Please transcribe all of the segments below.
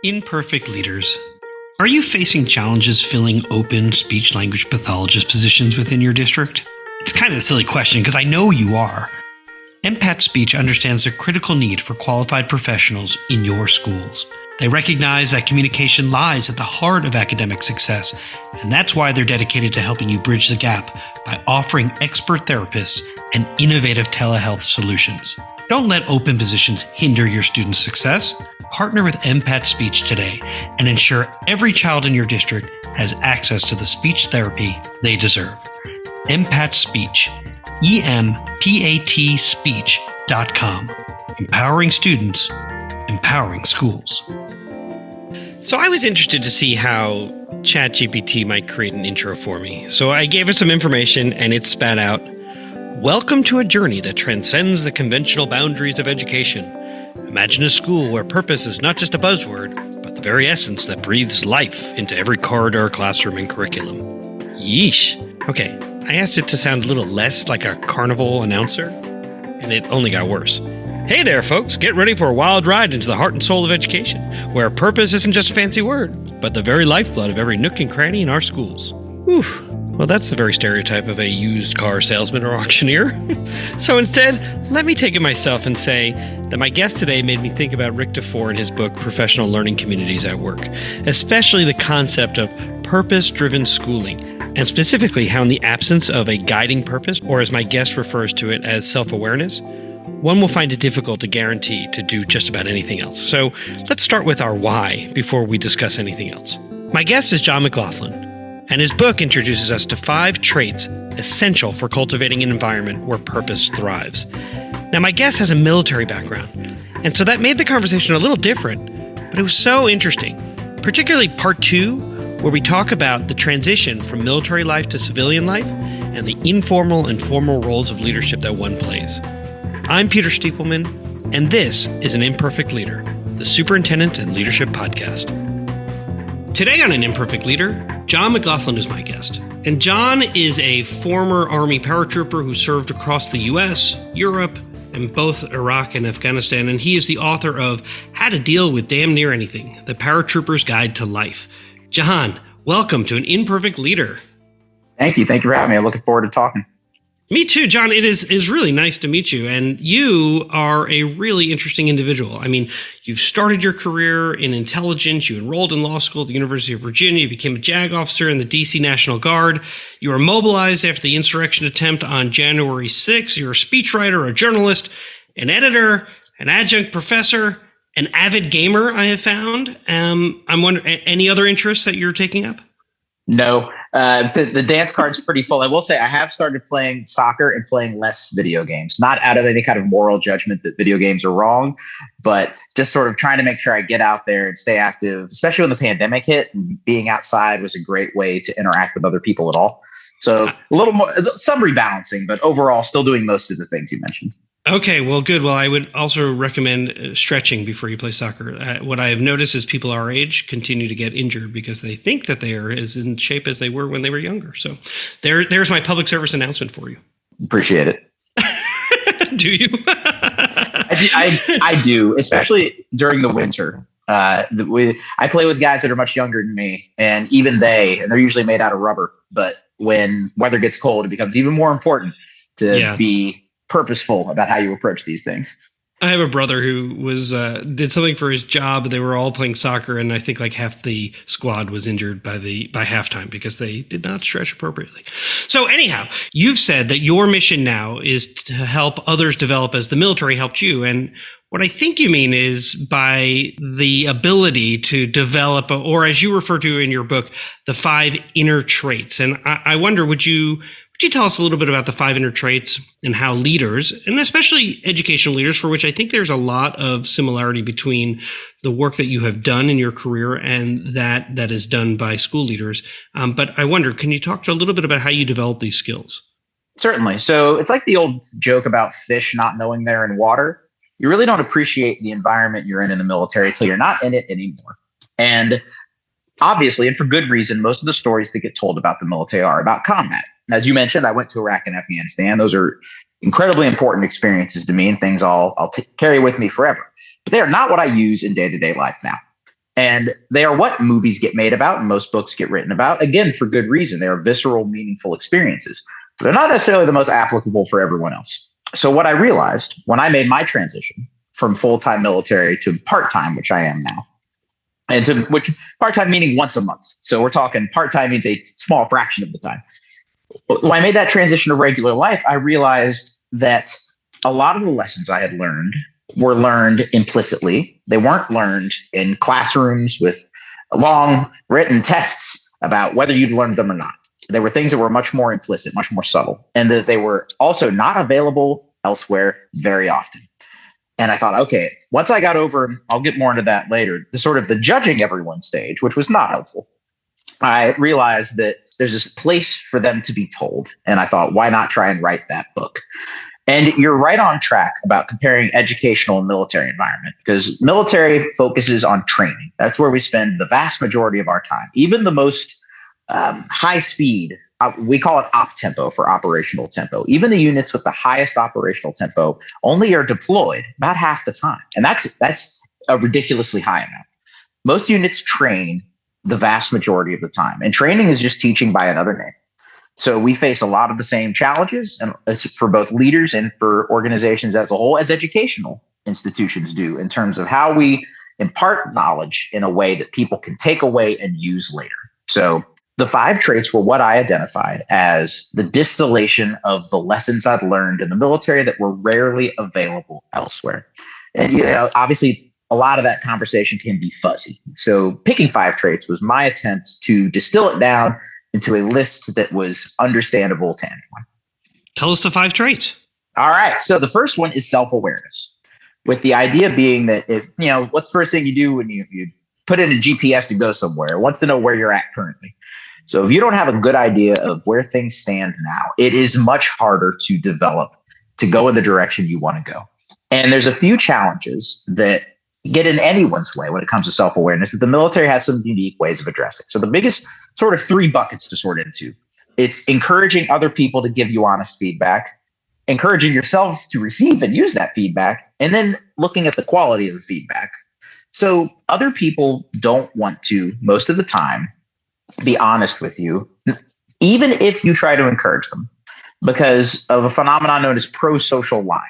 Imperfect leaders. Are you facing challenges filling open speech-language pathologist positions within your district? It's kind of a silly question because I know you are. MPAT Speech understands the critical need for qualified professionals in your schools. They recognize that communication lies at the heart of academic success, and that's why they're dedicated to helping you bridge the gap by offering expert therapists and innovative telehealth solutions. Don't let open positions hinder your students' success. Partner with MPAT Speech today and ensure every child in your district has access to the speech therapy they deserve. MPAT Speech, EMPAT Speech.com. Empowering students, empowering schools. So I was interested to see how ChatGPT might create an intro for me. So I gave it some information and it spat out, "Welcome to a journey that transcends the conventional boundaries of education. Imagine a school where purpose is not just a buzzword, but the very essence that breathes life into every corridor, classroom, and curriculum." Yeesh. Okay, I asked it to sound a little less like a carnival announcer, and it only got worse. "Hey there, folks. Get ready for a wild ride into the heart and soul of education, where purpose isn't just a fancy word, but the very lifeblood of every nook and cranny in our schools." Whew. Well, that's the very stereotype of a used car salesman or auctioneer. So instead, let me take it myself and say that my guest today made me think about Rick DuFour in his book, Professional Learning Communities at Work, especially the concept of purpose-driven schooling, and specifically how in the absence of a guiding purpose, or as my guest refers to it as self-awareness, one will find it difficult to guarantee to do just about anything else. So let's start with our why before we discuss anything else. My guest is John McGlothlin, and his book introduces us to 5 traits essential for cultivating an environment where purpose thrives. Now, my guest has a military background, and so that made the conversation a little different, but it was so interesting, particularly part 2, where we talk about the transition from military life to civilian life and the informal and formal roles of leadership that one plays. I'm Peter Stiepelman, and this is An Imperfect Leader, the Superintendent and Leadership Podcast. Today on An Imperfect Leader, John McGlothlin is my guest. And John is a former Army paratrooper who served across the U.S., Europe, and both Iraq and Afghanistan. And he is the author of How to Deal with Damn Near Anything, The Paratrooper's Guide to Life. John, welcome to An Imperfect Leader. Thank you. Thank you for having me. I'm looking forward to talking. Me too, John. It is really nice to meet you. And you are a really interesting individual. I mean, you've started your career in intelligence. You enrolled in law school at the University of Virginia. You became a JAG officer in the DC National Guard. You were mobilized after the insurrection attempt on January 6th. You're a speechwriter, a journalist, an editor, an adjunct professor, an avid gamer, I have found. I'm wondering, any other interests that you're taking up? No, the dance card's pretty full. I will say I have started playing soccer and playing less video games, not out of any kind of moral judgment that video games are wrong, but just sort of trying to make sure I get out there and stay active, especially when the pandemic hit. And being outside was a great way to interact with other people at all. So a little more, some rebalancing, but overall still doing most of the things you mentioned. Okay, well, good. Well, I would also recommend stretching before you play soccer. What I have noticed is people our age continue to get injured because they think that they are as in shape as they were when they were younger. So there's my public service announcement for you. Appreciate it. Do you? I do, especially during the winter. I play with guys that are much younger than me, and even they're usually made out of rubber. But when weather gets cold, it becomes even more important to be purposeful about how you approach these things. I have a brother who was did something for his job. They were all playing soccer, and I think like half the squad was injured by halftime because they did not stretch appropriately. So anyhow, you've said that your mission now is to help others develop as the military helped you. And what I think you mean is by the ability to develop, or as you refer to in your book, the 5 inner traits. And I wonder, would you tell us a little bit about the 5 inner traits and how leaders, and especially educational leaders, for which I think there's a lot of similarity between the work that you have done in your career and that is done by school leaders. But I wonder, can you talk a little bit about how you develop these skills? Certainly. So it's like the old joke about fish not knowing they're in water. You really don't appreciate the environment you're in the military until you're not in it anymore. And obviously, and for good reason, most of the stories that get told about the military are about combat. As you mentioned, I went to Iraq and Afghanistan. Those are incredibly important experiences to me and things I'll carry with me forever. But they are not what I use in day-to-day life now. And they are what movies get made about and most books get written about. Again, for good reason. They are visceral, meaningful experiences. But they're not necessarily the most applicable for everyone else. So what I realized when I made my transition from full-time military to part-time, which I am now, and to which part-time meaning once a month. So we're talking part-time means a small fraction of the time. When I made that transition to regular life, I realized that a lot of the lessons I had learned were learned implicitly. They weren't learned in classrooms with long written tests about whether you'd learned them or not. There were things that were much more implicit, much more subtle, and that they were also not available elsewhere very often. And I thought, okay, once I got over, I'll get more into that later, the sort of the judging everyone stage, which was not helpful. I realized that there's this place for them to be told. And I thought, why not try and write that book? And you're right on track about comparing educational and military environment, because military focuses on training. That's where we spend the vast majority of our time. Even the most high speed, we call it op tempo for operational tempo. Even the units with the highest operational tempo only are deployed about half the time. And that's a ridiculously high amount. Most units train the vast majority of the time. And training is just teaching by another name. So we face a lot of the same challenges, and for both leaders and for organizations as a whole, as educational institutions do, in terms of how we impart knowledge in a way that people can take away and use later. So the 5 traits were what I identified as the distillation of the lessons I'd learned in the military that were rarely available elsewhere. And obviously, a lot of that conversation can be fuzzy. So picking 5 traits was my attempt to distill it down into a list that was understandable to anyone. Tell us the 5 traits. All right. So the first one is self-awareness, with the idea being that if, what's the first thing you do when you put in a GPS to go somewhere? It wants to know where you're at currently. So if you don't have a good idea of where things stand now, it is much harder to develop, to go in the direction you want to go. And there's a few challenges that get in anyone's way when it comes to self-awareness that the military has some unique ways of addressing. So the biggest sort of 3 buckets to sort into, it's encouraging other people to give you honest feedback, encouraging yourself to receive and use that feedback, and then looking at the quality of the feedback. So other people don't want to, most of the time, be honest with you, even if you try to encourage them, because of a phenomenon known as pro-social lying,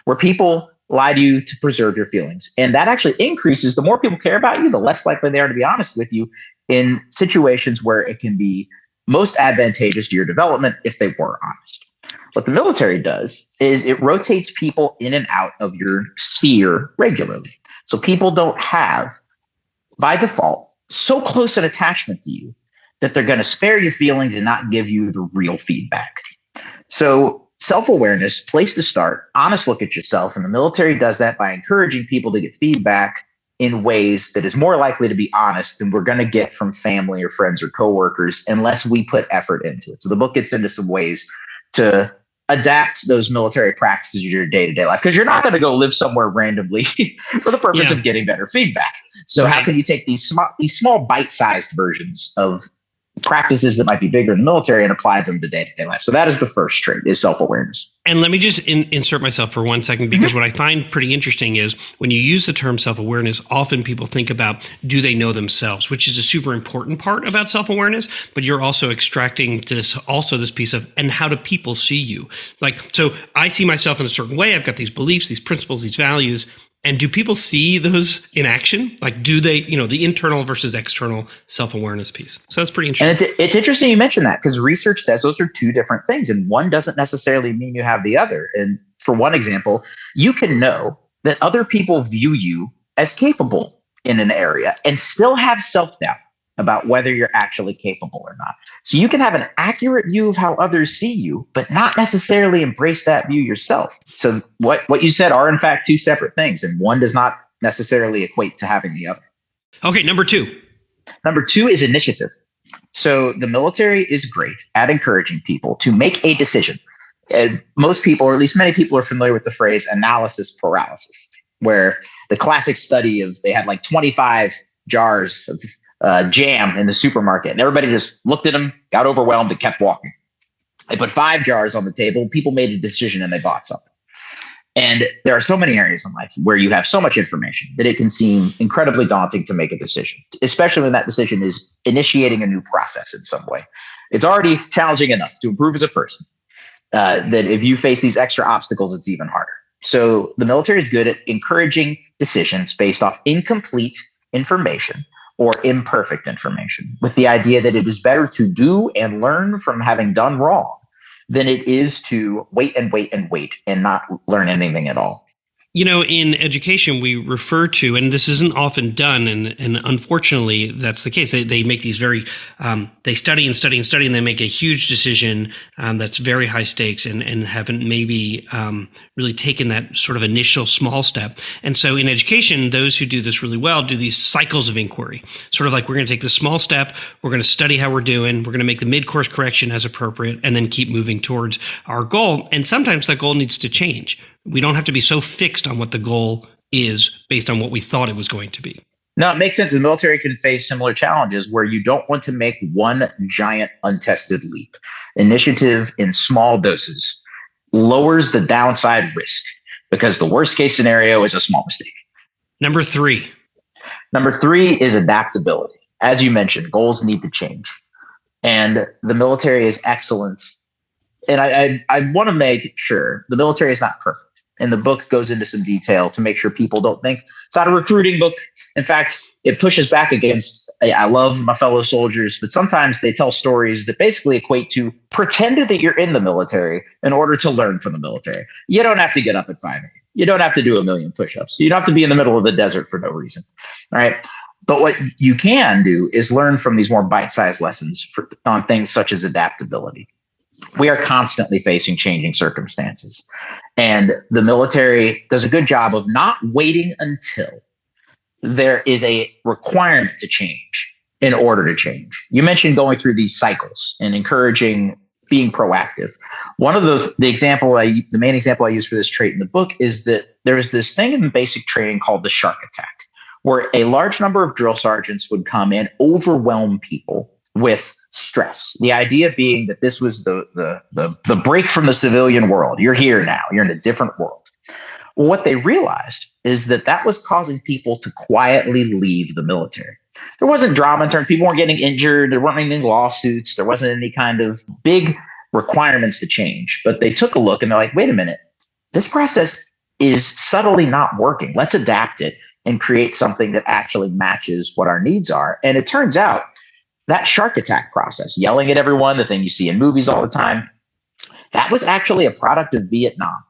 where people lie to you to preserve your feelings. And that actually increases. The more people care about you, the less likely they are to be honest with you in situations where it can be most advantageous to your development if they were honest. What the military does is it rotates people in and out of your sphere regularly. So people don't have, by default, so close an attachment to you that they're going to spare your feelings and not give you the real feedback. So self-awareness, place to start, honest look at yourself. And the military does that by encouraging people to get feedback in ways that is more likely to be honest than we're going to get from family or friends or coworkers unless we put effort into it. So the book gets into some ways to adapt those military practices to your day-to-day life, because you're not going to go live somewhere randomly for the purpose of getting better feedback. So how can you take these small bite-sized versions of practices that might be bigger in the military and apply them to day-to-day life? So that is the first trait, is self-awareness. And let me just insert myself for 1 second, because what I find pretty interesting is when you use the term self-awareness, often people think about, do they know themselves, which is a super important part about self-awareness, but you're also extracting this piece of, and how do people see you? Like, so I see myself in a certain way. I've got these beliefs, these principles, these values. And do people see those in action? Like, do they, the internal versus external self-awareness piece? So that's pretty interesting. And it's interesting you mentioned that, because research says those are 2 different things, and one doesn't necessarily mean you have the other. And for one example, you can know that other people view you as capable in an area and still have self-doubt about whether you're actually capable or not. So you can have an accurate view of how others see you, but not necessarily embrace that view yourself. So what you said are in fact 2 separate things, and one does not necessarily equate to having the other. Okay, number 2. Number 2 is initiative. So the military is great at encouraging people to make a decision. Most people, or at least many people, are familiar with the phrase analysis paralysis, where the classic study of they had like 25 jars of jam in the supermarket, and everybody just looked at them, got overwhelmed, and kept walking. They put 5 jars on the table. People made a decision and they bought something. And there are so many areas in life where you have so much information that it can seem incredibly daunting to make a decision, especially when that decision is initiating a new process in some way. It's already challenging enough to improve as a person, that if you face these extra obstacles, it's even harder. So the military is good at encouraging decisions based off incomplete information or imperfect information, with the idea that it is better to do and learn from having done wrong than it is to wait and wait and wait and not learn anything at all. You know, in education, we refer to, and this isn't often done, and unfortunately, that's the case. They make these very, they study and study and study, and they make a huge decision that's very high stakes, and haven't maybe really taken that sort of initial small step. And so in education, those who do this really well do these cycles of inquiry, sort of like, we're going to take the small step, we're going to study how we're doing, we're going to make the mid-course correction as appropriate, and then keep moving towards our goal. And sometimes that goal needs to change. We don't have to be so fixed on what the goal is based on what we thought it was going to be. No, it makes sense. The military can face similar challenges where you don't want to make one giant untested leap. Initiative in small doses lowers the downside risk because the worst case scenario is a small mistake. Number three is adaptability. As you mentioned, goals need to change. And the military is excellent. And I want to make sure the military is not perfect. And the book goes into some detail to make sure people don't think it's not a recruiting book. In fact, it pushes back against, I love my fellow soldiers, but sometimes they tell stories that basically equate to pretend that you're in the military in order to learn from the military. You don't have to get up at 5 a.m. You don't have to do 1 million push-ups. You don't have to be in the middle of the desert for no reason. All right. But what you can do is learn from these more bite-sized lessons on things such as adaptability. We are constantly facing changing circumstances. And the military does a good job of not waiting until there is a requirement to change in order to change. You mentioned going through these cycles and encouraging being proactive. One of the main example I use for this trait in the book is that there is this thing in basic training called the shark attack, where a large number of drill sergeants would come and overwhelm people with stress. The idea being that this was the break from the civilian world. You're here now. You're in a different world. Well, what they realized is that was causing people to quietly leave the military. There wasn't drama in terms, people weren't getting injured. There weren't any lawsuits. There wasn't any kind of big requirements to change. But they took a look and they're like, wait a minute, this process is subtly not working. Let's adapt it and create something that actually matches what our needs are. And it turns out that shark attack process, yelling at everyone, the thing you see in movies all the time, that was actually a product of Vietnam,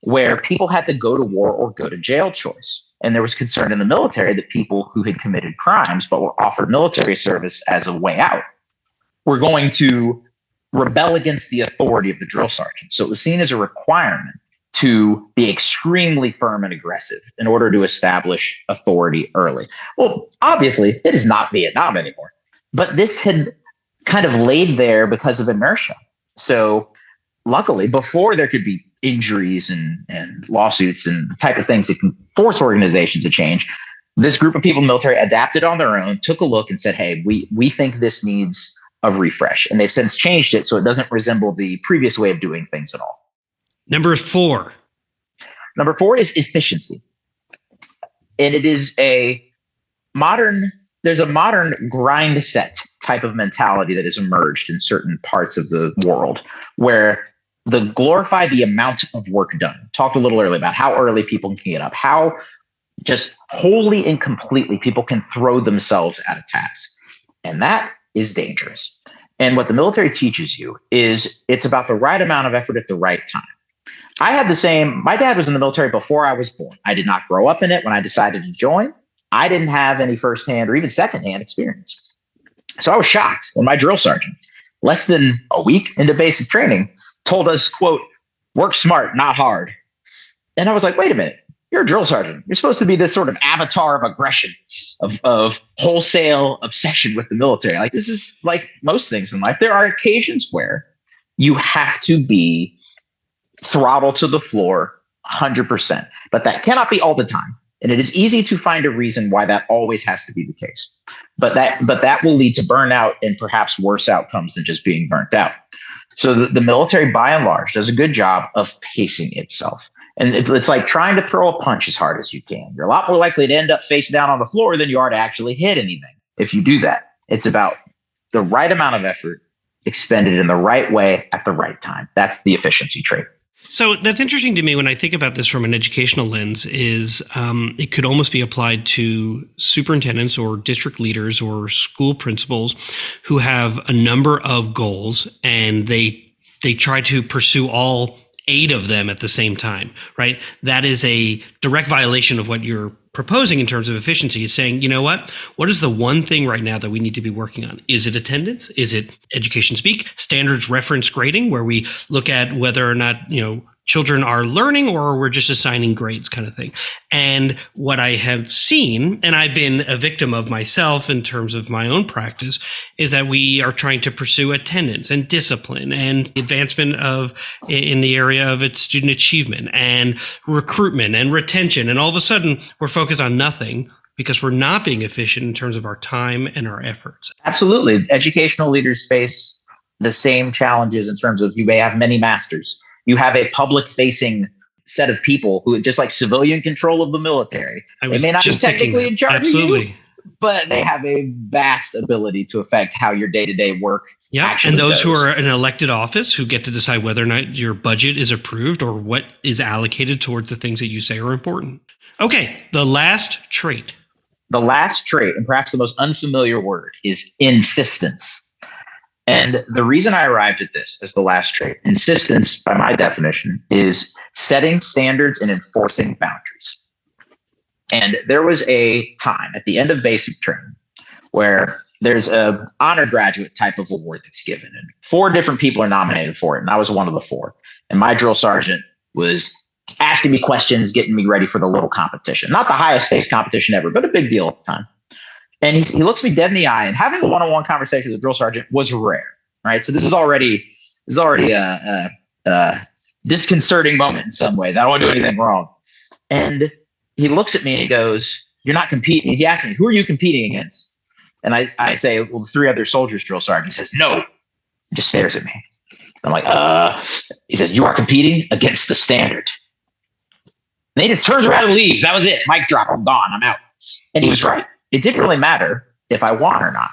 where people had to go to war or go to jail choice. And there was concern in the military that people who had committed crimes but were offered military service as a way out were going to rebel against the authority of the drill sergeant. So it was seen as a requirement to be extremely firm and aggressive in order to establish authority early. Well, obviously, it is not Vietnam anymore. But this had kind of laid there because of inertia. So luckily, before there could be injuries and lawsuits and the type of things that can force organizations to change, this group of people in the military adapted on their own, took a look and said, hey, we think this needs a refresh. And they've since changed it so it doesn't resemble the previous way of doing things at all. Number four is efficiency. And it is there's a modern grind set type of mentality that has emerged in certain parts of the world where glorify the amount of work done. Talked a little earlier about how early people can get up, how just wholly and completely people can throw themselves at a task. And that is dangerous. And what the military teaches you is it's about the right amount of effort at the right time. My dad was in the military before I was born. I did not grow up in it when I decided to join. I didn't have any firsthand or even secondhand experience. So I was shocked when my drill sergeant, less than a week into basic training, told us, quote, work smart, not hard. And I was like, wait a minute, you're a drill sergeant. You're supposed to be this sort of avatar of aggression, of wholesale obsession with the military. Like, this is like most things in life. There are occasions where you have to be throttle to the floor 100%, but that cannot be all the time. And it is easy to find a reason why that always has to be the case. But that will lead to burnout and perhaps worse outcomes than just being burnt out. So the military, by and large, does a good job of pacing itself. And it's like trying to throw a punch as hard as you can. You're a lot more likely to end up face down on the floor than you are to actually hit anything if you do that. It's about the right amount of effort expended in the right way at the right time. That's the efficiency trait. So that's interesting to me when I think about this from an educational lens is it could almost be applied to superintendents or district leaders or school principals who have a number of goals and they try to pursue all 8 of them at the same time, right? That is a direct violation of what you're proposing in terms of efficiency. It's saying, you know what is the one thing right now that we need to be working on? Is it attendance? Is it education speak? Standards reference grading, where we look at whether or not, children are learning or we're just assigning grades kind of thing. And what I have seen, and I've been a victim of myself in terms of my own practice, is that we are trying to pursue attendance and discipline and advancement in the area of its student achievement and recruitment and retention. And all of a sudden we're focused on nothing because we're not being efficient in terms of our time and our efforts. Absolutely. Educational leaders face the same challenges in terms of you may have many masters. You have a public-facing set of people who, just like civilian control of the military, they may not be technically in charge of you, but they have a vast ability to affect how your day-to-day work actually and those goes. who are in elected office who get to decide whether or not your budget is approved or what is allocated towards the things that you say are important. Okay, the last trait. The last trait, and perhaps the most unfamiliar word, is insistence. And the reason I arrived at this as the last trait, insistence, by my definition, is setting standards and enforcing boundaries. And there was a time at the end of basic training where there's a honor graduate type of award that's given, and 4 different people are nominated for it, and I was one of the 4. And my drill sergeant was asking me questions, getting me ready for the little competition. Not the highest stakes competition ever, but a big deal at the time. And he looks me dead in the eye, and having a one-on-one conversation with the drill sergeant was rare, right? So this is already a disconcerting moment in some ways. I don't want to do anything wrong. And he looks at me and he goes, "You're not competing." He asked me, "Who are you competing against?" And I say, "Well, 3 other soldiers, drill sergeant." He says, "No." He just stares at me. I'm like, He says, "You are competing against the standard." And he just turns around and leaves. That was it. Mic drop. I'm gone. I'm out. And he was right. It didn't really matter if I won or not,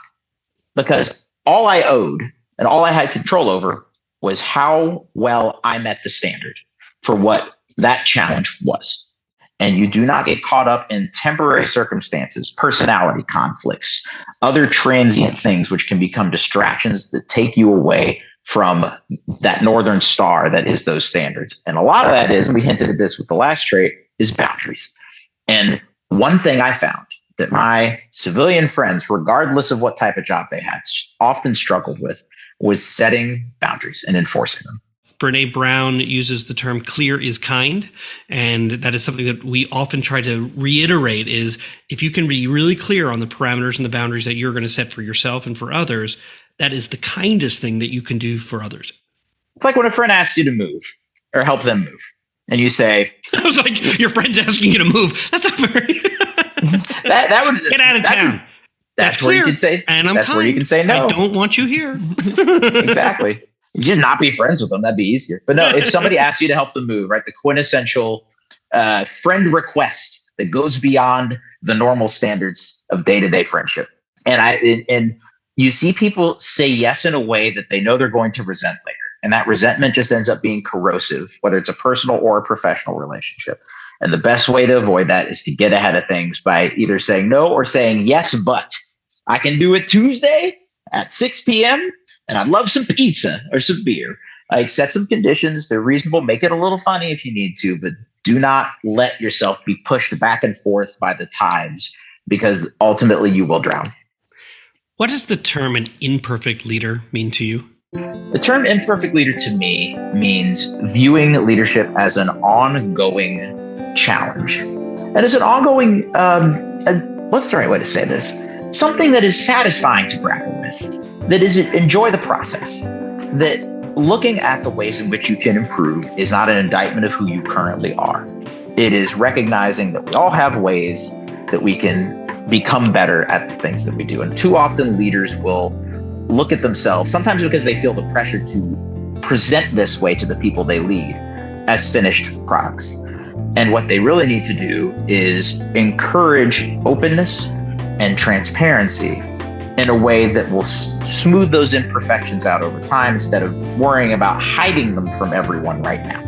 because all I owed and all I had control over was how well I met the standard for what that challenge was. And you do not get caught up in temporary circumstances, personality conflicts, other transient things which can become distractions that take you away from that northern star that is those standards. And a lot of that is, and we hinted at this with the last trait, is boundaries. And one thing I found that my civilian friends, regardless of what type of job they had, often struggled with was setting boundaries and enforcing them. Brene Brown uses the term clear is kind. And that is something that we often try to reiterate is if you can be really clear on the parameters and the boundaries that you're going to set for yourself and for others, that is the kindest thing that you can do for others. It's like when a friend asks you to move or help them move. And you say, I was like, your friend's asking you to move. That's not very... that would get out of town. That's where you can say, and I'm that's kind. where you can say no. I don't want you here. Exactly. You just not be friends with them. That'd be easier. But no, if somebody asks you to help them move, right, the quintessential friend request that goes beyond the normal standards of day-to-day friendship. And you see people say yes in a way that they know they're going to resent later. And that resentment just ends up being corrosive, whether it's a personal or a professional relationship. And the best way to avoid that is to get ahead of things by either saying no or saying yes, but I can do it Tuesday at 6 p.m. and I'd love some pizza or some beer. Like, set some conditions. They're reasonable. Make it a little funny if you need to, but do not let yourself be pushed back and forth by the tides, because ultimately you will drown. What does the term an imperfect leader mean to you? The term imperfect leader to me means viewing leadership as an ongoing challenge. And as an ongoing, what's the right way to say this? Something that is satisfying to grapple with, that is enjoy the process, that looking at the ways in which you can improve is not an indictment of who you currently are. It is recognizing that we all have ways that we can become better at the things that we do. And too often leaders will look at themselves, sometimes because they feel the pressure to present this way to the people they lead, as finished products. And what they really need to do is encourage openness and transparency in a way that will smooth those imperfections out over time instead of worrying about hiding them from everyone right now.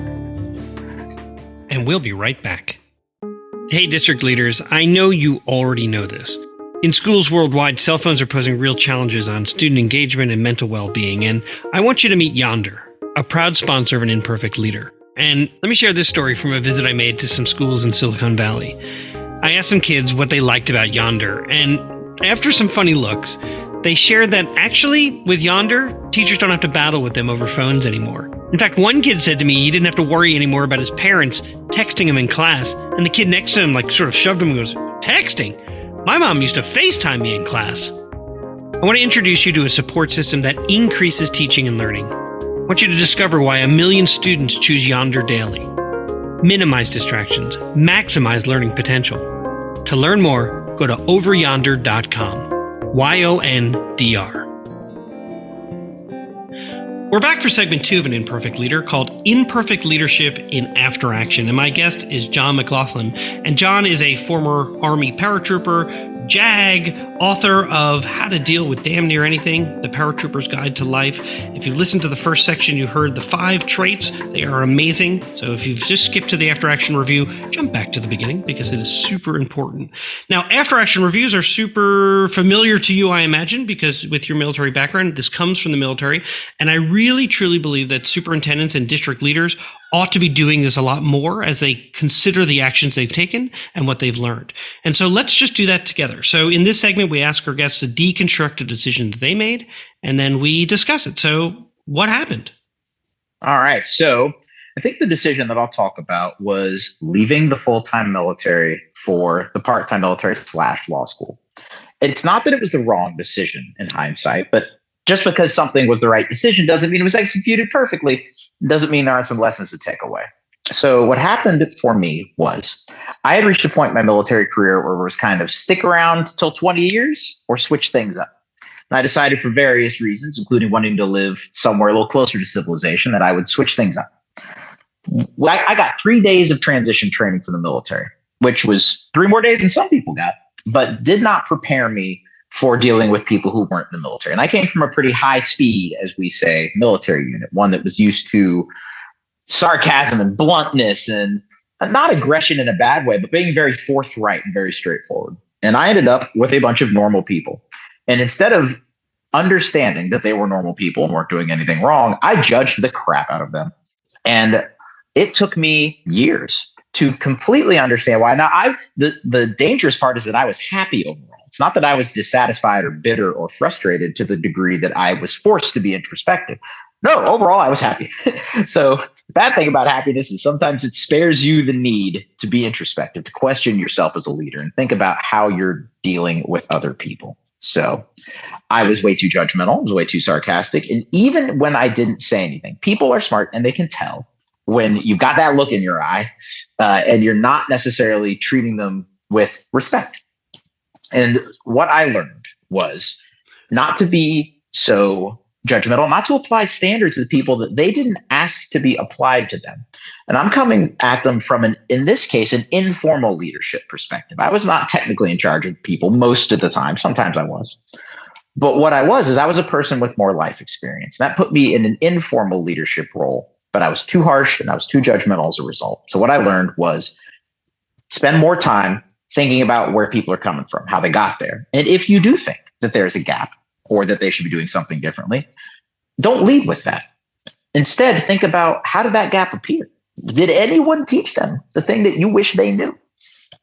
And we'll be right back. Hey, district leaders, I know you already know this. In schools worldwide, cell phones are posing real challenges on student engagement and mental well-being, and I want you to meet Yonder, a proud sponsor of an Imperfect leader. And let me share this story from a visit I made to some schools in Silicon Valley. I asked some kids what they liked about Yonder, and after some funny looks, they shared that actually, with Yonder, teachers don't have to battle with them over phones anymore. In fact, one kid said to me he didn't have to worry anymore about his parents texting him in class, and the kid next to him sort of shoved him and goes, "Texting? My mom used to FaceTime me in class." I want to introduce you to a support system that increases teaching and learning. I want you to discover why 1 million students choose Yonder daily. Minimize distractions, maximize learning potential. To learn more, go to overyonder.com. YONDR. We're back for segment 2 of An Imperfect Leader called Imperfect Leadership in After Action. And my guest is John McGlothlin. And John is a former Army paratrooper, JAG, author of How to Deal with Damn Near Anything, The Paratrooper's Guide to Life. If you listened to the first section, you heard the 5 traits. They are amazing. So if you've just skipped to the After Action review, jump back to the beginning because it is super important. Now, After Action reviews are super familiar to you, I imagine, because with your military background, this comes from the military. And I really, truly believe that superintendents and district leaders ought to be doing this a lot more as they consider the actions they've taken and what they've learned. And so let's just do that together. So in this segment, we ask our guests to deconstruct a decision that they made, and then we discuss it. So what happened? All right. So I think the decision that I'll talk about was leaving the full-time military for the part-time military / law school. It's not that it was the wrong decision in hindsight, but just because something was the right decision doesn't mean it was executed perfectly. Doesn't mean there aren't some lessons to take away. So what happened for me was I had reached a point in my military career where it was kind of stick around till 20 years or switch things up. And I decided for various reasons, including wanting to live somewhere a little closer to civilization, that I would switch things up. Well, I got 3 days of transition training for the military, which was 3 more days than some people got, but did not prepare me for dealing with people who weren't in the military. And I came from a pretty high speed, as we say, military unit, one that was used to sarcasm and bluntness and not aggression in a bad way, but being very forthright and very straightforward. And I ended up with a bunch of normal people. And instead of understanding that they were normal people and weren't doing anything wrong, I judged the crap out of them. And it took me years to completely understand why. Now, the dangerous part is that I was happy overall. It's not that I was dissatisfied or bitter or frustrated to the degree that I was forced to be introspective. No, overall, I was happy. So the bad thing about happiness is sometimes it spares you the need to be introspective, to question yourself as a leader and think about how you're dealing with other people. So I was way too judgmental. I was way too sarcastic. And even when I didn't say anything, people are smart and they can tell when you've got that look in your eye and you're not necessarily treating them with respect. And what I learned was not to be so judgmental, not to apply standards to the people that they didn't ask to be applied to them. And I'm coming at them from in this case, an informal leadership perspective. I was not technically in charge of people most of the time. Sometimes I was. But what I was is I was a person with more life experience. That put me in an informal leadership role, but I was too harsh and I was too judgmental as a result. So what I learned was spend more time thinking about where people are coming from, how they got there. And if you do think that there's a gap or that they should be doing something differently, don't lead with that. Instead, think about how did that gap appear? Did anyone teach them the thing that you wish they knew?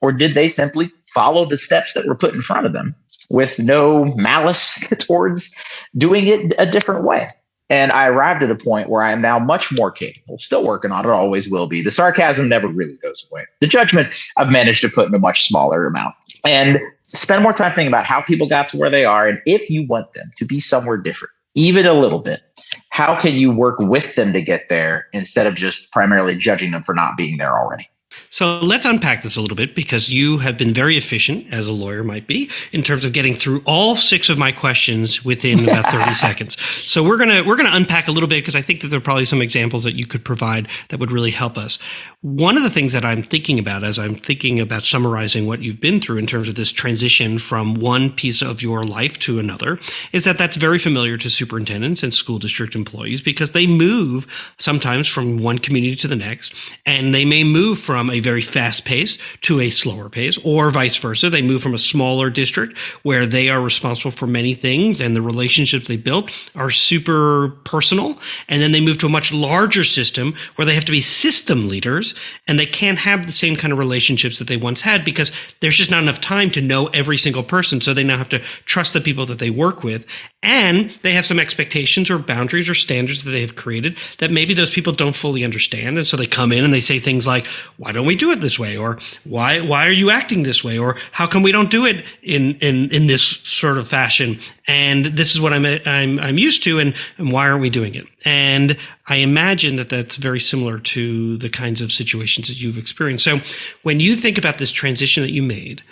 Or did they simply follow the steps that were put in front of them with no malice towards doing it a different way? And I arrived at a point where I am now much more capable, still working on it, always will be. The sarcasm never really goes away. The judgment I've managed to put in a much smaller amount. And spend more time thinking about how people got to where they are. And if you want them to be somewhere different, even a little bit, how can you work with them to get there instead of just primarily judging them for not being there already? So let's unpack this a little bit because you have been very efficient, as a lawyer might be, in terms of getting through all 6 of my questions within about 30 seconds. So we're gonna unpack a little bit because I think that there are probably some examples that you could provide that would really help us. One of the things that I'm thinking about as I'm thinking about summarizing what you've been through in terms of this transition from one piece of your life to another is that that's very familiar to superintendents and school district employees because they move sometimes from one community to the next, and they may move from a very fast pace to a slower pace, or vice versa. They move from a smaller district where they are responsible for many things and the relationships they built are super personal. And then they move to a much larger system where they have to be system leaders and they can't have the same kind of relationships that they once had because there's just not enough time to know every single person. So they now have to trust the people that they work with. And they have some expectations or boundaries or standards that they have created that maybe those people don't fully understand. And so they come in and they say things like, why don't we do it this way? Or why are you acting this way? Or how come we don't do it in this sort of fashion? And this is what I'm used to. And why aren't we doing it? And I imagine that that's very similar to the kinds of situations that you've experienced. So when you think about this transition that you made,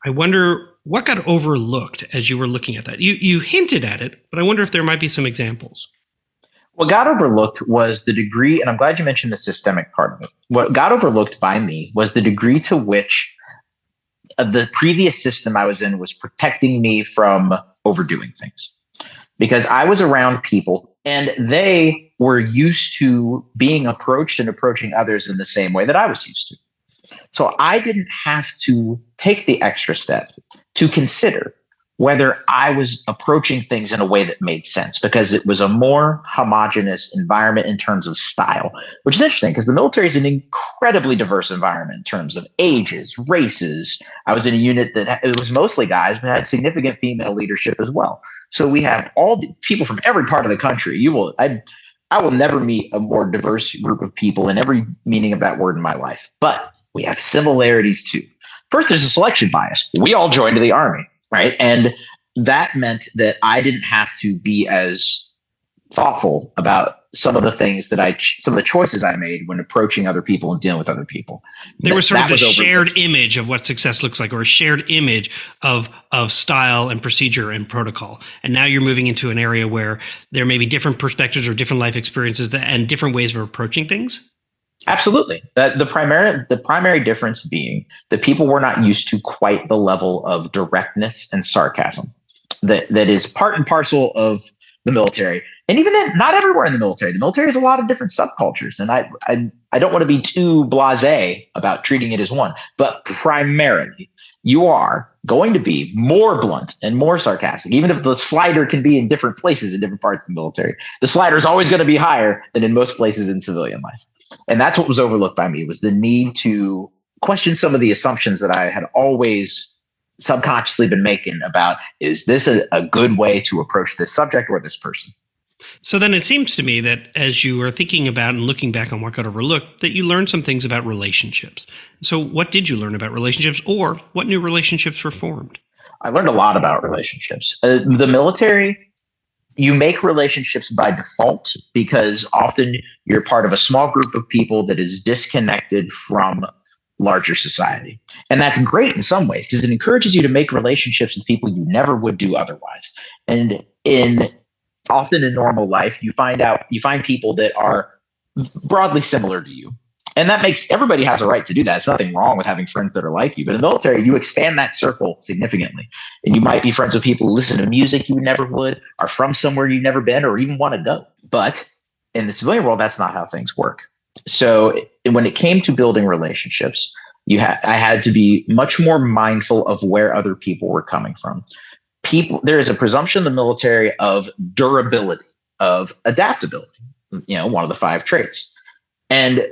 I wonder what got overlooked as you were looking at that. You hinted at it, but I wonder if there might be some examples. What got overlooked was the degree, and I'm glad you mentioned the systemic part of it. What got overlooked by me was the degree to which the previous system I was in was protecting me from overdoing things. Because I was around people and they were used to being approached and approaching others in the same way that I was used to. So I didn't have to take the extra step to consider whether I was approaching things in a way that made sense because it was a more homogenous environment in terms of style, which is interesting because the military is an incredibly diverse environment in terms of ages, races. I was in a unit that it was mostly guys, but had significant female leadership as well. So we have all the people from every part of the country. I will never meet a more diverse group of people in every meaning of that word in my life, but we have similarities too. First, there's a selection bias. We all joined the Army. Right. And that meant that I didn't have to be as thoughtful about some of the things some of the choices I made when approaching other people and dealing with other people. There was sort of a shared image of what success looks like, or a shared image of style and procedure and protocol. And now you're moving into an area where there may be different perspectives or different life experiences and different ways of approaching things. Absolutely. The primary difference being that people were not used to quite the level of directness and sarcasm that is part and parcel of the military. And even then, not everywhere in the military. The military has a lot of different subcultures. And I don't want to be too blasé about treating it as one. But primarily, you are going to be more blunt and more sarcastic. Even if the slider can be in different places in different parts of the military, the slider is always going to be higher than in most places in civilian life. And that's what was overlooked by me, was the need to question some of the assumptions that I had always subconsciously been making about, is this a good way to approach this subject or this person? So then it seems to me that as you are thinking about and looking back on what got overlooked, that you learned some things about relationships. So what did you learn about relationships, or what new relationships were formed? I learned a lot about relationships. The military, you make relationships by default because often you're part of a small group of people that is disconnected from larger society. And that's great in some ways because it encourages you to make relationships with people you never would do otherwise. And often in normal life, you find people that are broadly similar to you. And that makes everybody has a right to do that. It's nothing wrong with having friends that are like you. But in the military, you expand that circle significantly. And you might be friends with people who listen to music you never would, are from somewhere you've never been, or even want to go. But in the civilian world, that's not how things work. So when it came to building relationships, I had to be much more mindful of where other people were coming from. There is a presumption in the military of durability, of adaptability, one of the 5 traits. And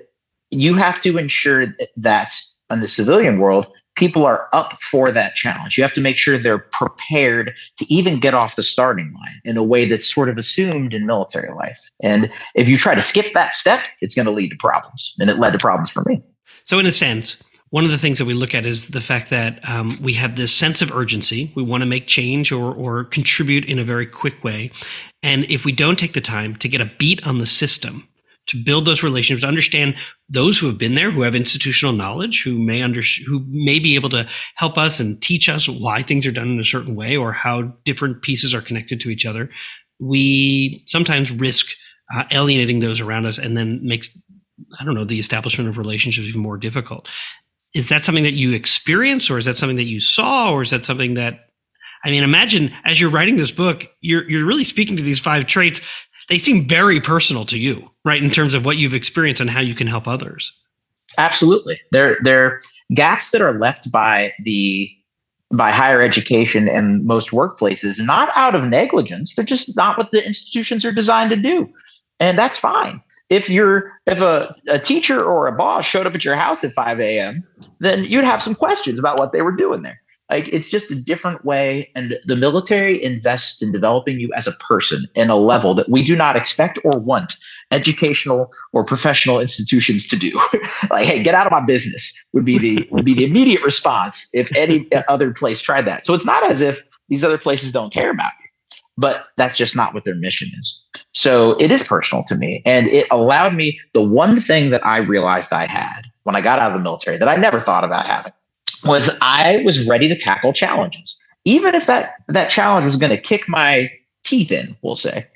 you have to ensure that in the civilian world, people are up for that challenge. You have to make sure they're prepared to even get off the starting line in a way that's sort of assumed in military life. And if you try to skip that step, it's going to lead to problems. And it led to problems for me. So in a sense, one of the things that we look at is the fact that we have this sense of urgency. We want to make change or contribute in a very quick way. And if we don't take the time to get a beat on the system, to build those relationships, to understand those who have been there, who have institutional knowledge, who may be able to help us and teach us why things are done in a certain way or how different pieces are connected to each other. We sometimes risk alienating those around us, and then makes, the establishment of relationships even more difficult. Is that something that you experience, or is that something that you saw, or is that something that, imagine as you're writing this book, you're really speaking to these 5 traits. They seem very personal to you, right? In terms of what you've experienced and how you can help others. Absolutely. They're gaps that are left by higher education and most workplaces, not out of negligence. They're just not what the institutions are designed to do. And that's fine. If a teacher or a boss showed up at your house at 5 a.m., then you'd have some questions about what they were doing there. Like, it's just a different way. And the military invests in developing you as a person in a level that we do not expect or want educational or professional institutions to do. Like, hey, get out of my business would be the immediate response if any other place tried that. So it's not as if these other places don't care about you, but that's just not what their mission is. So it is personal to me. And it allowed me, the one thing that I realized I had when I got out of the military that I never thought about having, was I was ready to tackle challenges, even if that challenge was going to kick my teeth in, we'll say.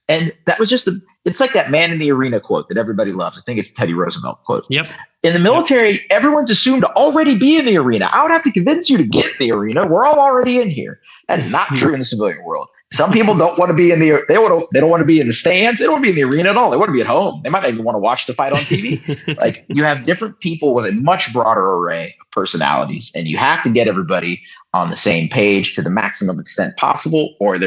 And that was just it's like that man in the arena quote that everybody loves. I think it's Teddy Roosevelt quote. Yep. In the military, everyone's assumed to already be in the arena. I would have to convince you to get in the arena. We're all already in here. That is not true in the civilian world. Some people don't want to be they don't want to be in the stands. They don't want to be in the arena at all. They want to be at home. They might not even want to watch the fight on TV. Like, you have different people with a much broader array of personalities, and you have to get everybody on the same page to the maximum extent possible, or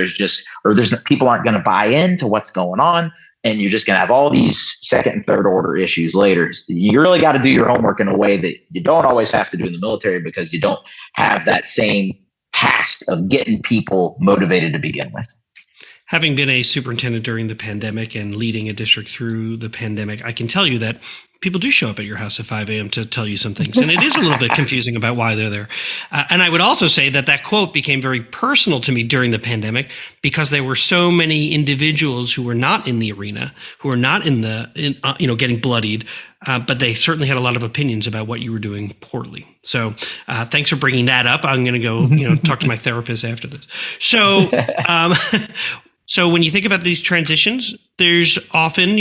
people aren't going to buy into what's going on, and you're just going to have all these second and third order issues later. You really got to do your homework in a way that you don't always have to do in the military, because you don't have that same task of getting people motivated to begin with. Having been a superintendent during the pandemic and leading a district through the pandemic, I can tell you that people do show up at your house at 5 a.m. to tell you some things. And it is a little bit confusing about why they're there. And I would also say that quote became very personal to me during the pandemic, because there were so many individuals who were not in the arena, who were not getting bloodied, but they certainly had a lot of opinions about what you were doing poorly. So thanks for bringing that up. I'm going to go talk to my therapist after this. So so when you think about these transitions, there's often,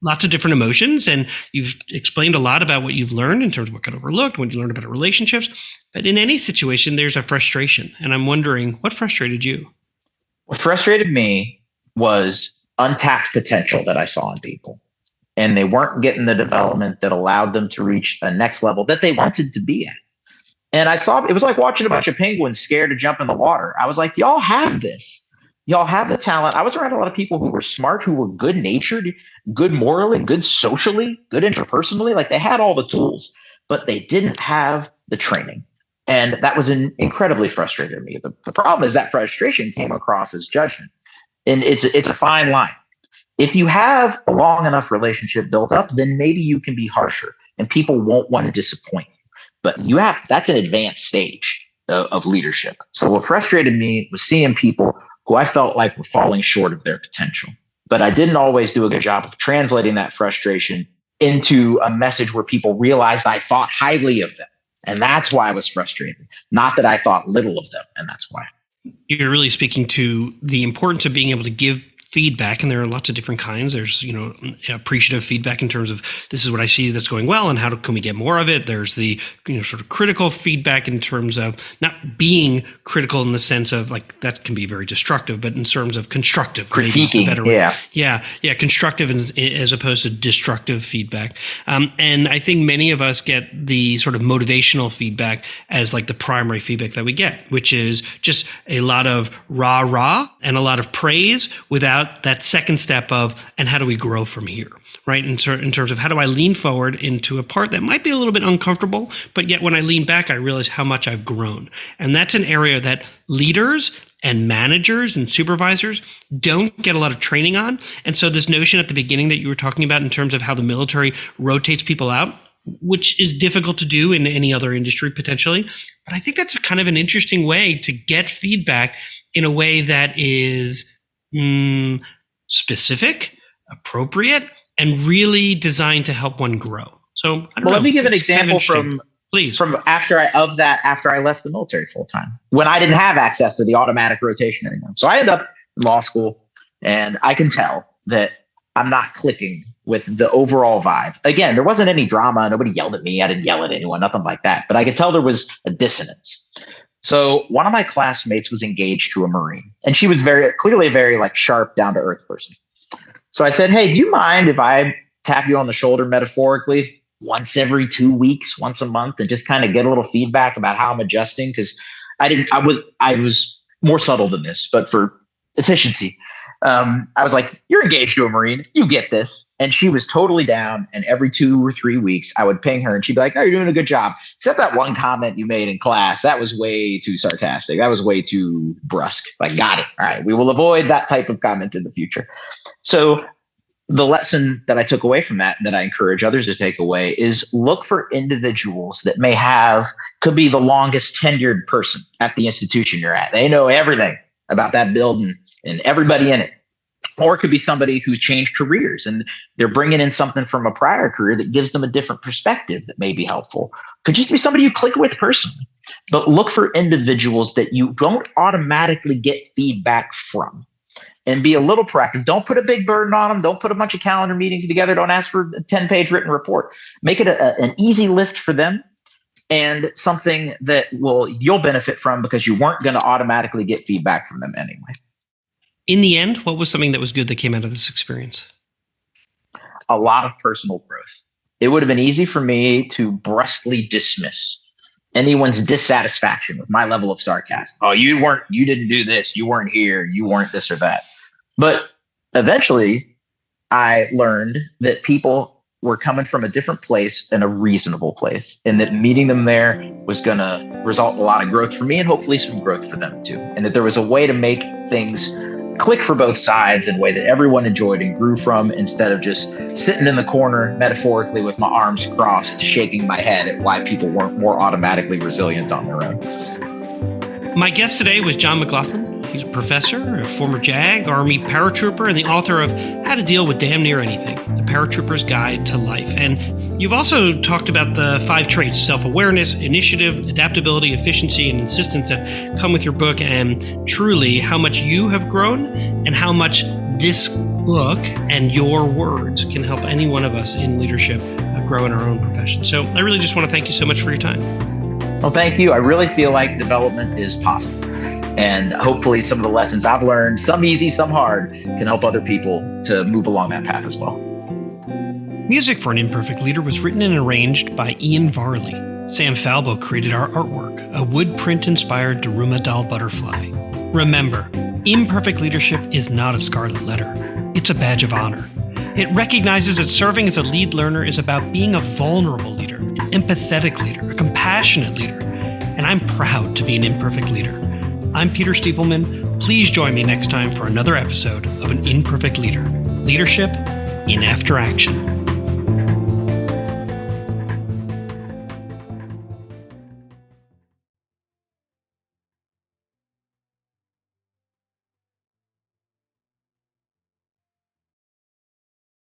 lots of different emotions, and you've explained a lot about what you've learned in terms of what got overlooked, what you learned about relationships. But in any situation, there's a frustration. And I'm wondering, what frustrated you? What frustrated me was untapped potential that I saw in people. And they weren't getting the development that allowed them to reach a next level that they wanted to be at. And I saw, it was like watching a bunch of penguins scared to jump in the water. I was like, y'all have this. Y'all have the talent. I was around a lot of people who were smart, who were good natured, good morally, good socially, good interpersonally. Like, they had all the tools, but they didn't have the training. And that was incredibly frustrating to me. The problem is that frustration came across as judgment. And it's a fine line. If you have a long enough relationship built up, then maybe you can be harsher and people won't want to disappoint you. But that's an advanced stage of leadership. So what frustrated me was seeing people who I felt like were falling short of their potential. But I didn't always do a good job of translating that frustration into a message where people realized I thought highly of them. And that's why I was frustrated. Not that I thought little of them. And that's why. You're really speaking to the importance of being able to give feedback, and there are lots of different kinds. There's, appreciative feedback in terms of, this is what I see that's going well, and how can we get more of it? There's the, sort of critical feedback in terms of not being critical in the sense of, like, that can be very destructive, but in terms of constructive. Critiquing, yeah, constructive as opposed to destructive feedback. And I think many of us get the sort of motivational feedback as like the primary feedback that we get, which is just a lot of rah and a lot of praise without that second step of, and how do we grow from here, right? In terms of, how do I lean forward into a part that might be a little bit uncomfortable, but yet when I lean back, I realize how much I've grown. And that's an area that leaders and managers and supervisors don't get a lot of training on. And so this notion at the beginning that you were talking about in terms of how the military rotates people out, which is difficult to do in any other industry potentially. But I think that's kind of an interesting way to get feedback in a way that is specific, appropriate, and really designed to help one grow. So let me give an example from after I left the military full time, when I didn't have access to the automatic rotation anymore. So I ended up in law school, and I can tell that I'm not clicking with the overall vibe. Again, there wasn't any drama. Nobody yelled at me. I didn't yell at anyone, nothing like that. But I could tell there was a dissonance. So one of my classmates was engaged to a Marine, and she was clearly a very like sharp, down to earth person. So I said, "Hey, do you mind if I tap you on the shoulder metaphorically once every 2 weeks, once a month, and just kind of get a little feedback about how I'm adjusting?" Because I was more subtle than this, but for efficiency, I was like, "You're engaged to a Marine, you get this." And she was totally down. And every 2 or 3 weeks, I would ping her, and she'd be like, "No, you're doing a good job. Except that one comment you made in class, that was way too sarcastic. That was way too brusque. Like, got it. All right, we will avoid that type of comment in the future." So the lesson that I took away from that I encourage others to take away is look for individuals that could be the longest tenured person at the institution you're at. They know everything about that building and everybody in it. Or it could be somebody who's changed careers and they're bringing in something from a prior career that gives them a different perspective that may be helpful. Could just be somebody you click with personally. But look for individuals that you don't automatically get feedback from. And be a little proactive. Don't put a big burden on them. Don't put a bunch of calendar meetings together. Don't ask for a 10-page written report. Make it an easy lift for them, and something that you'll benefit from because you weren't going to automatically get feedback from them anyway. In the end, what was something that was good that came out of this experience? A lot of personal growth. It would have been easy for me to brusquely dismiss anyone's dissatisfaction with my level of sarcasm. "Oh, you didn't do this. You weren't here. You weren't this or that." But eventually I learned that people were coming from a different place and a reasonable place, and that meeting them there was going to result in a lot of growth for me and hopefully some growth for them too. And that there was a way to make things click for both sides in a way that everyone enjoyed and grew from, instead of just sitting in the corner metaphorically with my arms crossed, shaking my head at why people weren't more automatically resilient on their own. My guest today was John McGlothlin. He's a professor, a former JAG, Army paratrooper, and the author of How to Deal with Damn Near Anything, The Paratrooper's Guide to Life. And you've also talked about the 5 traits: self-awareness, initiative, adaptability, efficiency, and insistence that come with your book, and truly how much you have grown and how much this book and your words can help any one of us in leadership grow in our own profession. So I really just want to thank you so much for your time. Well, thank you. I really feel like development is possible. And hopefully some of the lessons I've learned, some easy, some hard, can help other people to move along that path as well. Music for An Imperfect Leader was written and arranged by Ian Varley. Sam Falbo created our artwork, a wood print-inspired Daruma doll butterfly. Remember, imperfect leadership is not a scarlet letter. It's a badge of honor. It recognizes that serving as a lead learner is about being a vulnerable leader, an empathetic leader, a compassionate leader. And I'm proud to be an imperfect leader. I'm Peter Stiepelman. Please join me next time for another episode of An Imperfect Leader. Leadership in After Action.